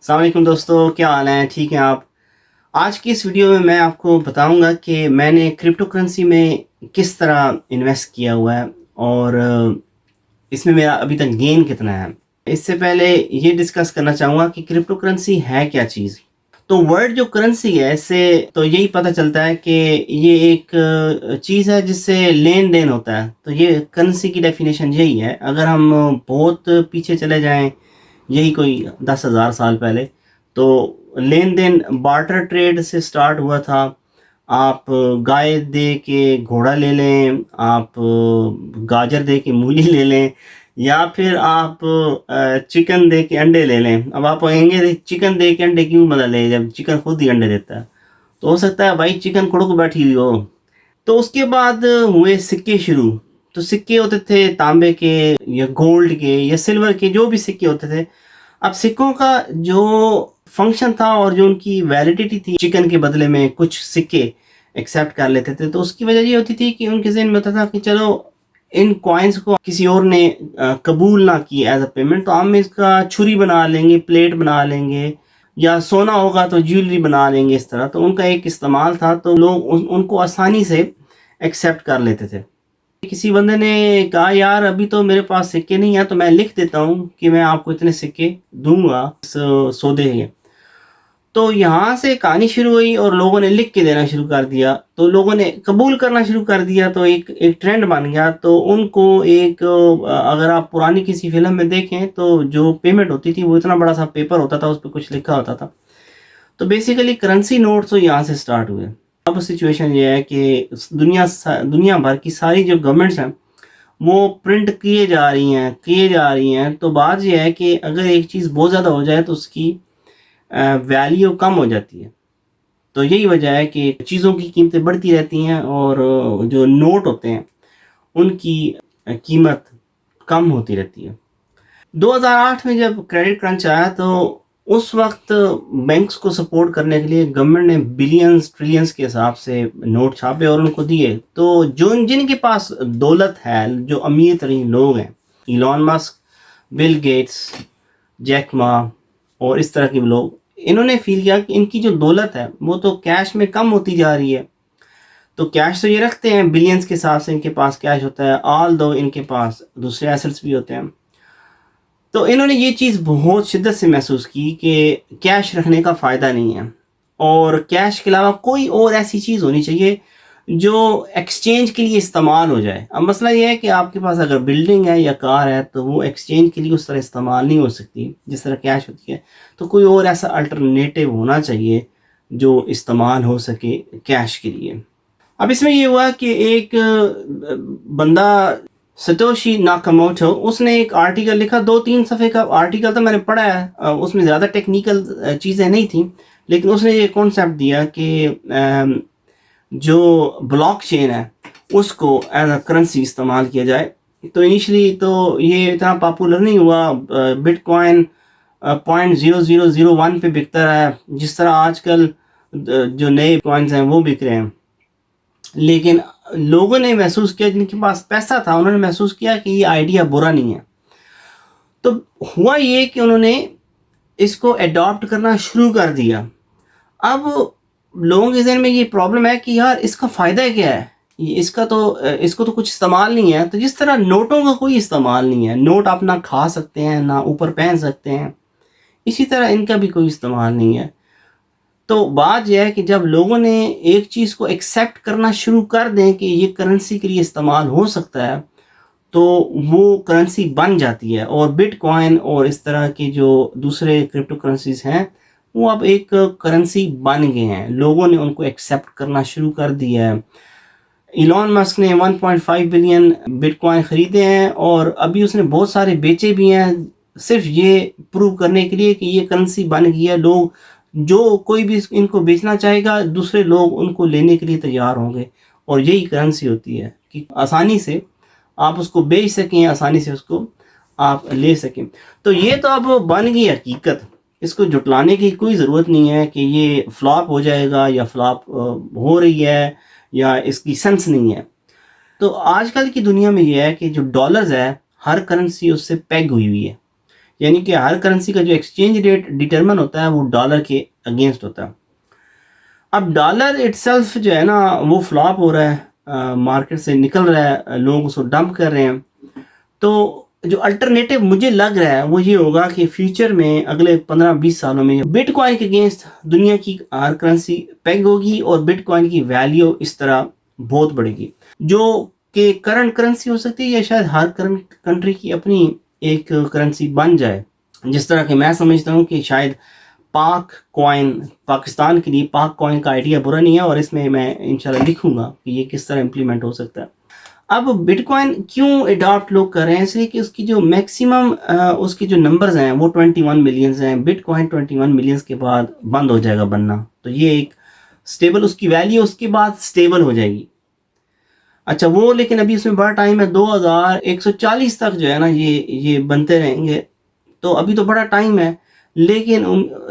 अस्सलाम वालेकुम दोस्तों, क्या हाल है? ठीक हैं आप? आज की इस वीडियो में मैं आपको बताऊंगा कि मैंने क्रिप्टो करेंसी में किस तरह इन्वेस्ट किया हुआ है और इसमें मेरा अभी तक गेन कितना है। इससे पहले ये डिस्कस करना चाहूँगा कि क्रिप्टो करेंसी है क्या चीज़। तो वर्ड जो करेंसी है, इससे तो यही पता चलता है कि ये एक चीज़ है जिससे लेन देन होता है। तो ये करेंसी की डेफिनेशन यही है। अगर हम बहुत पीछे चले जाएं, यही कोई 10,000 साल पहले, तो लेन देन बार्टर ट्रेड से स्टार्ट हुआ था। आप गाय दे के घोड़ा ले लें, आप गाजर दे के मूली ले लें, या फिर आप चिकन दे के अंडे ले लें। अब आप कहेंगे चिकन दे के अंडे क्यों बदले, जब चिकन खुद ही अंडे देता है। तो हो सकता है भाई चिकन कुड़क बैठी हुई हो। तो उसके बाद हुए सिक्के शुरू। तो सिक्के होते थे तांबे के या गोल्ड के या सिल्वर के, जो भी सिक्के होते थे। अब सिक्कों का जो फंक्शन था और जो उनकी वैलिडिटी थी, चिकन के बदले में कुछ सिक्के एक्सेप्ट कर लेते थे। तो उसकी वजह ये होती थी कि उनके ज़हन में होता था कि चलो इन कॉइन्स को किसी और ने कबूल ना की एज अ पेमेंट, तो हम इसका छुरी बना लेंगे, प्लेट बना लेंगे, या सोना होगा तो ज्वेलरी बना लेंगे। इस तरह तो उनका एक इस्तेमाल था, तो लोग उनको आसानी से एक्सेप्ट कर लेते थे। किसी बंदे ने कहा यार अभी तो मेरे पास सिक्के नहीं है, तो मैं लिख देता हूँ कि मैं आपको इतने सिक्के दूंगा इस सौदे के। तो यहाँ से कहानी शुरू हुई और लोगों ने लिख के देना शुरू कर दिया, तो लोगों ने कबूल करना शुरू कर दिया। तो एक ट्रेंड बन गया। तो उनको अगर आप पुरानी किसी फिल्म में देखें तो जो पेमेंट होती थी वो इतना बड़ा सा पेपर होता था, उस पर कुछ लिखा होता था। तो बेसिकली करेंसी नोट तो यहाँ से स्टार्ट हुए। अब सिचुएशन ये है कि दुनिया भर की सारी जो गवर्नमेंट्स हैं वो प्रिंट किए जा रही हैं। तो बात यह है कि अगर एक चीज़ बहुत ज़्यादा हो जाए तो उसकी वैल्यू कम हो जाती है। तो यही वजह है कि चीज़ों की कीमतें बढ़ती रहती हैं और जो नोट होते हैं उनकी कीमत कम होती रहती है। 2008 में जब क्रेडिट क्रंच आया, तो उस वक्त बैंक्स को सपोर्ट करने के लिए गवर्नमेंट ने बिलियंस ट्रिलियंस के हिसाब से नोट छापे और उनको दिए। तो जो जिनके पास दौलत है, जो अमीर तरीन लोग हैं, Elon Musk, Bill Gates, Jack Ma और इस तरह के लोग, इन्होंने फील किया कि इनकी जो दौलत है वो तो कैश में कम होती जा रही है। तो कैश तो ये रखते हैं, बिलियंस के हिसाब से इनके पास कैश होता है, ऑल दो इनके पास दूसरे एसेट्स भी होते हैं। तो इन्होंने ये चीज़ बहुत शिद्दत से महसूस की कि कैश रखने का फ़ायदा नहीं है और कैश के अलावा कोई और ऐसी चीज़ होनी चाहिए जो एक्सचेंज के लिए इस्तेमाल हो जाए। अब मसला ये है कि आपके पास अगर बिल्डिंग है या कार है तो वो एक्सचेंज के लिए उस तरह इस्तेमाल नहीं हो सकती जिस तरह कैश होती है। तो कोई और ऐसा अल्टरनेटिव होना चाहिए जो इस्तेमाल हो सके कैश के लिए। अब इसमें ये हुआ कि एक बंदा सतोशी नाकामोटो, उसने एक आर्टिकल लिखा। 2-3 सफ़े का आर्टिकल था, मैंने पढ़ा है। उसमें ज़्यादा टेक्निकल चीज़ें नहीं थी, लेकिन उसने ये कॉन्सेप्ट दिया कि जो ब्लॉकचेन है उसको एज अ करेंसी इस्तेमाल किया जाए। तो इनिशियली तो ये इतना पॉपुलर नहीं हुआ। बिटकॉइन 0.0001 पे बिकता है, जिस तरह आजकल जो नए कॉइन्स हैं वो बिक रहे हैं। लेकिन लोगों ने महसूस किया, जिनके पास पैसा था उन्होंने महसूस किया कि ये आइडिया बुरा नहीं है। तो हुआ ये कि उन्होंने इसको अडॉप्ट करना शुरू कर दिया। अब लोगों के जहन में ये प्रॉब्लम है कि यार इसका फ़ायदा क्या है, इसको तो कुछ इस्तेमाल नहीं है। तो जिस तरह नोटों का कोई इस्तेमाल नहीं है, नोट आप ना खा सकते हैं ना ऊपर पहन सकते हैं, इसी तरह इनका भी कोई इस्तेमाल नहीं है। तो बात यह है कि जब लोगों ने एक चीज़ को एक्सेप्ट करना शुरू कर दें कि ये करेंसी के लिए इस्तेमाल हो सकता है, तो वो करेंसी बन जाती है। और बिटकॉइन और इस तरह के जो दूसरे क्रिप्टो करेंसीज हैं वो अब एक करेंसी बन गए हैं, लोगों ने उनको एक्सेप्ट करना शुरू कर दिया है। इलॉन मस्क ने 1.5 बिलियन बिटकॉइन ख़रीदे हैं और अभी उसने बहुत सारे बेचे भी हैं, सिर्फ ये प्रूव करने के लिए कि ये करेंसी बन गई है। लोग, जो कोई भी इनको बेचना चाहेगा, दूसरे लोग उनको लेने के लिए तैयार होंगे। और यही करेंसी होती है कि आसानी से आप उसको बेच सकें, आसानी से उसको आप ले सकें। तो ये तो अब बन गई हकीकत, इसको जुटलाने की कोई ज़रूरत नहीं है कि ये फ्लॉप हो जाएगा या फ्लॉप हो रही है या इसकी सेंस नहीं है। तो आजकल की दुनिया में ये है कि जो डॉलर्स है, हर करेंसी उससे पेग हुई हुई है। यानी कि हर करेंसी का जो एक्सचेंज रेट डिटरमिन होता है वो डॉलर के अगेंस्ट होता है। अब डॉलर इटसेल्फ जो है ना वो फ्लॉप हो रहा है, मार्केट से निकल रहा है, लोग उसको डंप कर रहे हैं। तो जो अल्टरनेटिव मुझे लग रहा है वो ये होगा कि फ्यूचर में अगले 15-20 सालों में बिटकॉइन के अगेंस्ट दुनिया की हर करेंसी पेग होगी और बिटकॉइन की वैल्यू इस तरह बहुत बढ़ेगी, जो कि करंट करेंसी हो सकती है या शायद हर कंट्री की अपनी एक करेंसी बन जाए। जिस तरह कि मैं समझता हूँ कि शायद पाक कॉइन, पाकिस्तान के लिए पाक कॉइन का आइडिया बुरा नहीं है और इसमें मैं इंशाल्लाह लिखूंगा कि ये किस तरह इम्प्लीमेंट हो सकता है। अब बिटकॉइन क्यों अडॉप्ट लोग कर रहे हैं, इसलिए कि उसकी जो मैक्सिमम उसकी जो नंबर्स हैं वो 21 मिलियंस हैं। बिटकॉइन 21 मिलियंस के बाद बंद हो जाएगा बनना, तो ये एक स्टेबल उसकी वैल्यू उसके बाद स्टेबल हो जाएगी। अच्छा वो लेकिन अभी उसमें बड़ा टाइम है, 2140 तक जो है ना ये बनते रहेंगे, तो अभी तो बड़ा टाइम है। लेकिन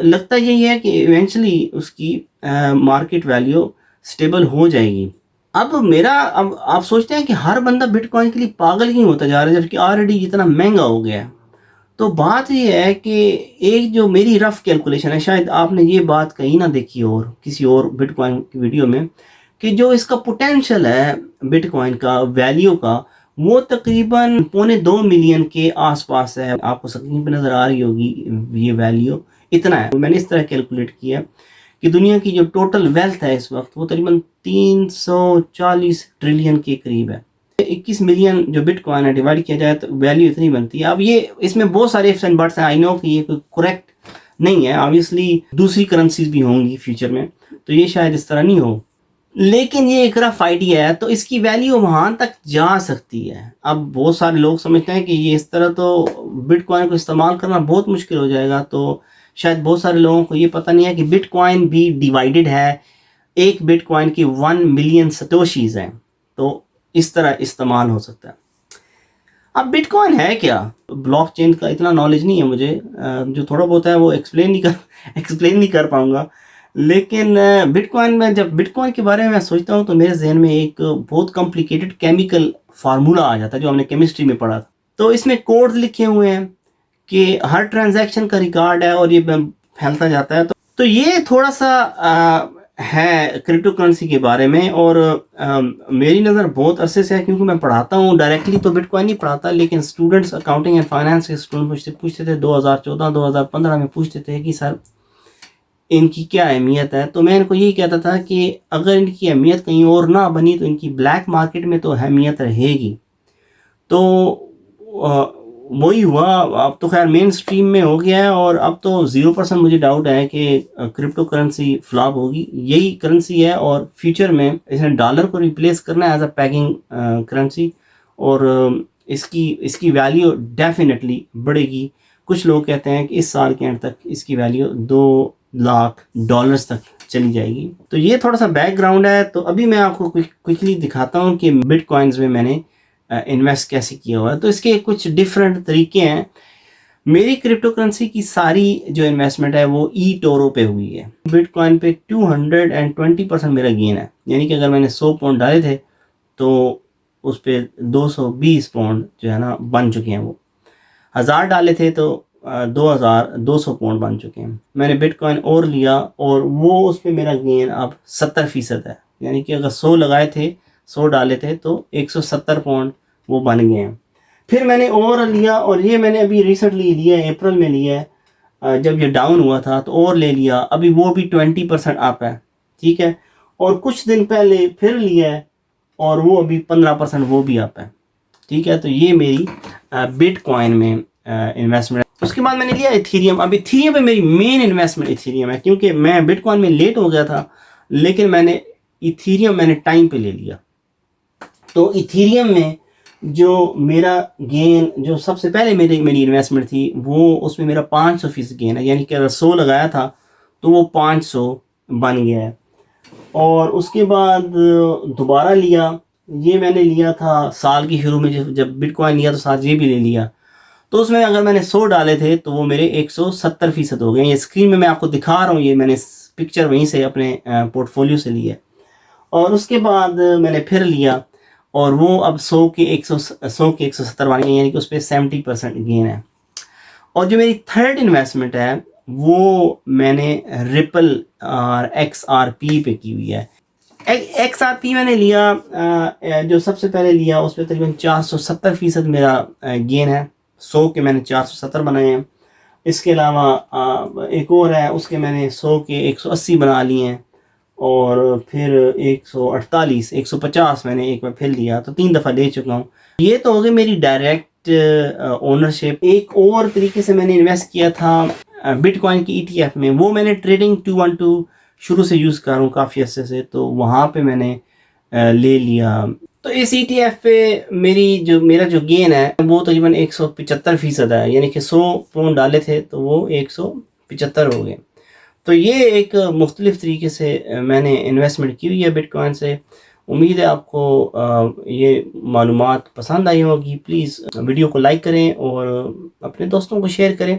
लगता यही है कि इवेंचुअली उसकी मार्केट वैल्यू स्टेबल हो जाएगी। अब आप सोचते हैं कि हर बंदा बिटकॉइन के लिए पागल क्यों होता जा रहा है जबकि ऑलरेडी इतना महंगा हो गया है। तो बात ये है कि एक जो मेरी रफ कैलकुलेशन है, शायद आपने ये बात कहीं ना देखी और किसी और बिटकॉइन की वीडियो में, कि जो इसका पोटेंशियल है बिटकॉइन का वैल्यू का वो तकरीबन 1.25 मिलियन के आसपास है। आपको स्क्रीन पे नज़र आ रही होगी ये वैल्यू इतना है। मैंने इस तरह कैलकुलेट किया कि दुनिया की जो टोटल वेल्थ है इस वक्त वो तकरीबन 340 ट्रिलियन के करीब है। 21 मिलियन जो बिटकॉइन है डिवाइड किया जाए तो वैल्यू इतनी बनती है। अब ये इसमें बहुत सारे इफ्स एंड बट्स हैं, आई नो कि ये कोई करेक्ट नहीं है, ऑब्वियसली दूसरी करेंसीज भी होंगी फ्यूचर में, तो ये शायद इस तरह नहीं हो, लेकिन ये एक रफ आइडिया है, तो इसकी वैल्यू वहाँ तक जा सकती है। अब बहुत सारे लोग समझते हैं कि ये इस तरह तो बिटकॉइन को इस्तेमाल करना बहुत मुश्किल हो जाएगा, तो शायद बहुत सारे लोगों को ये पता नहीं है कि बिटकॉइन भी डिवाइडेड है, एक बिटकॉइन की 1 मिलियन सतोशीज हैं, तो इस तरह इस्तेमाल हो सकता है। अब बिटकॉइन है क्या, ब्लॉकचेन का इतना नॉलेज नहीं है मुझे, जो थोड़ा बहुत है वो एक्सप्लेन नहीं कर पाऊंगा। लेकिन बिटकॉइन में जब बिटकॉइन के बारे में मैं सोचता हूँ तो मेरे जहन में एक बहुत कॉम्प्लिकेटेड केमिकल फार्मूला आ जाता है जो हमने केमिस्ट्री में पढ़ा था। तो इसमें कोड्स लिखे हुए हैं कि हर ट्रांजैक्शन का रिकॉर्ड है और ये फैलता जाता है। तो ये थोड़ा सा है क्रिप्टो करेंसी के बारे में, और मेरी नज़र बहुत अरसे से है क्योंकि मैं पढ़ाता हूँ। डायरेक्टली तो बिटकॉइन नहीं पढ़ाता, लेकिन स्टूडेंट्स अकाउंटिंग एंड फाइनेंस के स्टूडेंट पूछते थे 2014-2015 में पूछते थे कि सर इनकी क्या अहमियत है। तो मैं इनको यही कहता था कि अगर इनकी अहमियत कहीं और ना बनी तो इनकी ब्लैक मार्केट में तो अहमियत रहेगी। तो वही हुआ, अब तो खैर मेन स्ट्रीम में हो गया है और अब तो 0% मुझे डाउट है कि क्रिप्टो करेंसी फ्लॉप होगी। यही करेंसी है और फ्यूचर में इसने डॉलर को रिप्लेस करना है एज अ पैगिंग करेंसी, और इसकी वैल्यू डेफिनेटली बढ़ेगी। कुछ लोग कहते हैं कि इस साल के एंड तक इसकी वैल्यू $2 लाख तक चली जाएगी। तो ये थोड़ा सा बैकग्राउंड है। तो अभी मैं आपको क्विकली दिखाता हूँ कि बिटकॉइंस में मैंने इन्वेस्ट कैसे किया हुआ है। तो इसके कुछ डिफरेंट तरीके हैं। मेरी क्रिप्टो करेंसी की सारी जो इन्वेस्टमेंट है वो ई टोरो पे हुई है। बिटकॉइन पे 220% मेरा गेन है, यानी कि अगर मैंने 100 पाउंड डाले थे तो उस पर 220 पाउंड जो है ना बन चुके हैं। वो 1000 डाले थे तो 2200 पाउंड बन चुके हैं। मैंने बिटकॉइन और लिया और वो उस पर मेरा गेन अब 70% है, यानी कि अगर 100 लगाए थे, 100 डाले थे तो 170 पाउंड वो बन गए हैं। फिर मैंने और लिया, और ये मैंने अभी रिसेंटली लिया है, अप्रैल में लिया है, जब ये डाउन हुआ था तो और ले लिया, अभी वो भी 20% अप है, ठीक है। और कुछ दिन पहले फिर लिया है और वो अभी 15% वो भी अप है, ठीक है। तो ये मेरी बिटकॉइन में इन्वेस्टमेंट है। उसके बाद मैंने लिया इथीरियम। अब इथीरियम पे मेरी मेन इन्वेस्टमेंट इथीरियम है, क्योंकि मैं बिटकॉइन में लेट हो गया था, लेकिन मैंने इथीरियम टाइम पे ले लिया। तो इथीरियम में जो मेरा गेन, जो सबसे पहले मेरी इन्वेस्टमेंट थी, वो उसमें मेरा 500% गेन है, यानी कि अगर 100 लगाया था तो वो 500 बन गया है। और उसके बाद दोबारा लिया, ये मैंने लिया था साल की शुरू में, जब बिटकॉइन लिया तो साथ ये भी ले लिया। तो उसमें अगर मैंने 100 डाले थे तो वो मेरे 170% हो गए। ये स्क्रीन में मैं आपको दिखा रहा हूँ, ये मैंने पिक्चर वहीं से अपने पोर्टफोलियो से लिया। और उसके बाद मैंने फिर लिया और वो अब 100 के 170 बन गए, यानी कि उस पर 70% गेन है। और जो मेरी थर्ड इन्वेस्टमेंट है वो मैंने रिपल और XRP पे की हुई है। XRP मैंने लिया, जो सबसे पहले लिया उस पर तकरीबन 470% मेरा गेन है। 100 के मैंने 470 बनाए हैं। इसके अलावा एक और है, उसके मैंने 100 के 180 बना लिए हैं, और फिर 148 150 मैंने एक बार फिर लिया, तो 3 दफ़ा ले चुका हूँ। ये तो हो गई मेरी डायरेक्ट ओनरशिप। एक और तरीके से मैंने इन्वेस्ट किया था बिटकॉइन की ETF में। वो मैंने ट्रेडिंग 212 शुरू से यूज़ कर रहा हूँ काफ़ी अर्से से, तो वहाँ पे मैंने ले लिया। तो इस ETF पे मेरा जो गेन है वो तकरीबन 175% है, यानी कि 100 पाउंड डाले थे तो वो 175 हो गए। तो ये एक मुख्तलिफ तरीके से मैंने इन्वेस्टमेंट की हुई है बिटकॉइन से। उम्मीद है आपको ये मालूमात पसंद आई होगी। प्लीज़ वीडियो को लाइक करें और अपने दोस्तों को शेयर करें।